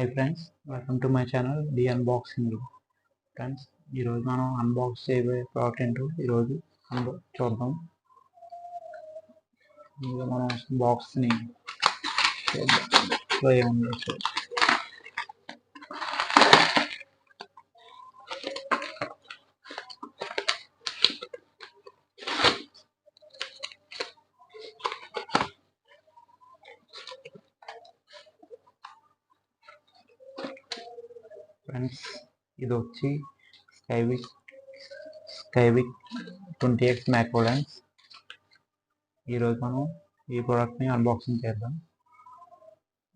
Hi friends, welcome to my channel The Unboxing. Friends ఈరోజు మనం unbox చేయబోయే product ఏంటో ఈరోజు చూద్దాం. ఇంకా మనం బాక్స్ని చూద్దాం ఏముండొచ్చు. ఫ్రెండ్స్ ఇది వచ్చి Skyvik 20x macrolens. ఈరోజు మనం ఈ ప్రోడక్ట్ని అన్బాక్సింగ్ చేద్దాం.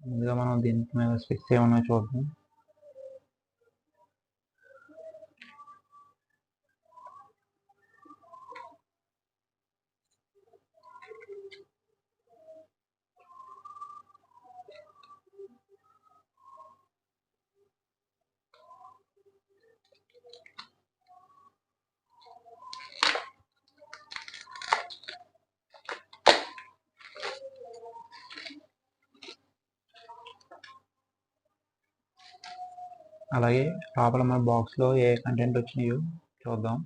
ముందుగా మనం దీని మీద స్పెక్స్ ఏమన్నా చూద్దాం. అలాగే లోపల మన బాక్స్లో ఏ కంటెంట్ వచ్చినాయో చూద్దాం.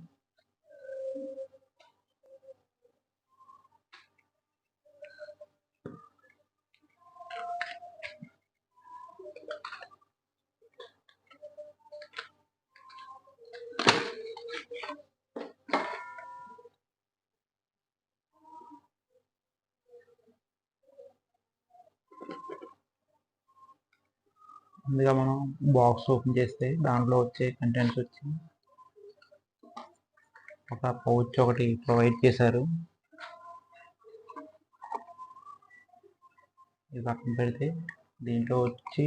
ముందుగా మనం బాక్స్ ఓపెన్ చేస్తే దాంట్లో వచ్చే కంటెంట్స్ వచ్చి ఒక పౌచ్ ఒకటి ప్రొవైడ్ చేశారు. ఇది పక్కన పెడితే దీంట్లో వచ్చి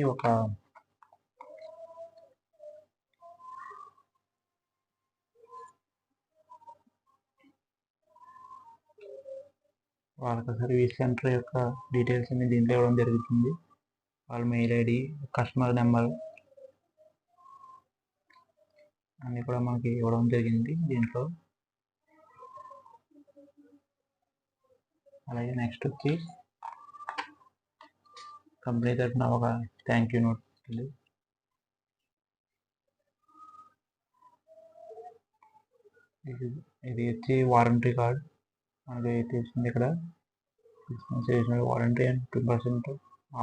వాళ్ళ సర్వీస్ సెంటర్ యొక్క డీటెయిల్స్ అన్ని దీంట్లో ఇవ్వడం జరుగుతుంది. వాళ్ళ మెయిల్ ఐడి, కస్టమర్ నెంబర్ అన్నీ కూడా మనకి ఇవ్వడం జరిగింది దీంట్లో. అలాగే నెక్స్ట్ వచ్చి కంపెనీ తరఫున ఒక థ్యాంక్ యూ నోట్ ఉంది. ఇది వచ్చి వారంటీ కార్డ్ మనకి తెలిసింది ఇక్కడ. 6 months warranty and 2%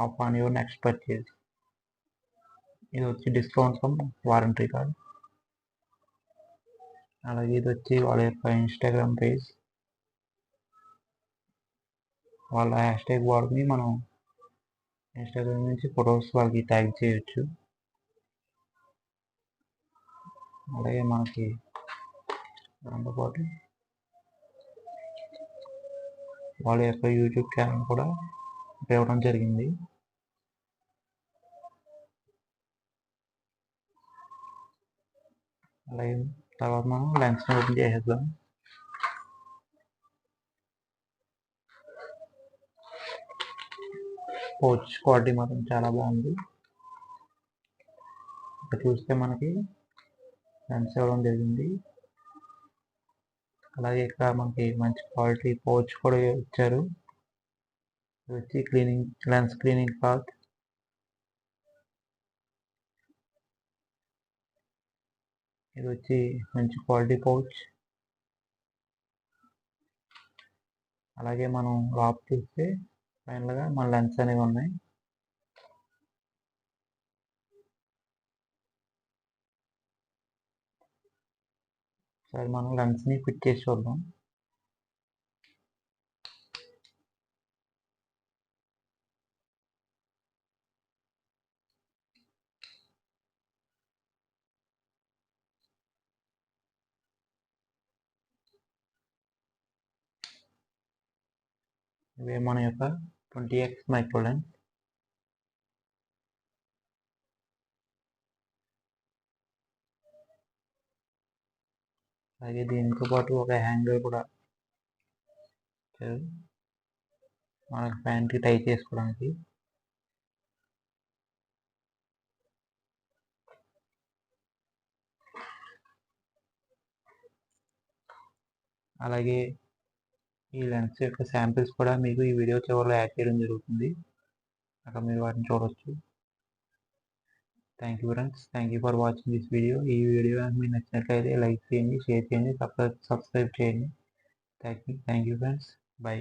of on your next purchase. ఇది వచ్చి డిస్కౌంట్ ఫ్రమ్ వారంటీ కార్డ్. అలాగే ఇది వచ్చి వాళ్ళ యొక్క ఇన్స్టాగ్రామ్ పేజ్. వాళ్ళ హ్యాష్ ట్యాగ్ వాడుకుని మనం ఇన్స్టాగ్రామ్ నుంచి ఫొటోస్ వాళ్ళకి ట్యాగ్ చేయొచ్చు. అలాగే మనకి దాంతోపాటు వాళ్ళ యొక్క యూట్యూబ్ ఛానల్ కూడా ఇవ్వడం జరిగింది. అలాగే తర్వాత మనం లెన్స్ని ఓపెన్ చేసేద్దాం. పౌచ్ క్వాలిటీ మాత్రం చాలా బాగుంది. ఇక్కడ చూస్తే మనకి లెన్స్ ఇవ్వడం జరిగింది. అలాగే ఇక్కడ మనకి మంచి క్వాలిటీ పౌచ్ కూడా ఇచ్చారు. ఇది వచ్చి లెన్స్ క్లీనింగ్ క్లాత్. ఇది వచ్చి మంచి క్వాలిటీ పౌచ్. అలాగే మనం లాక్ చూస్తే ఫైనల్గా మన లెన్స్ అనేవి ఉన్నాయి. సరే మనం లెన్స్ని ఫిట్ చేసి చూద్దాం. ఇవే మన యొక్క 20x మైక్రోలెన్స్. అలాగే దీంతో పాటు ఒక హ్యాంగర్ కూడా మనకి ప్యాంట్కి టై చేసుకోవడానికి. అలాగే ఈ లెన్స్ యొక్క శాంపిల్స్ కూడా మీకు ఈ వీడియో చివరిలో యాడ్ చేయడం జరుగుతుంది. అక్కడ మీరు వాటిని చూడవచ్చు. Thank you friends, thank you for watching this video. ఈ వీడియో కనుక మీకు నచ్చినట్లయితే లైక్ చేయండి, షేర్ చేయండి, సబ్స్క్రైబ్ చేయండి. Thank you friends. బై.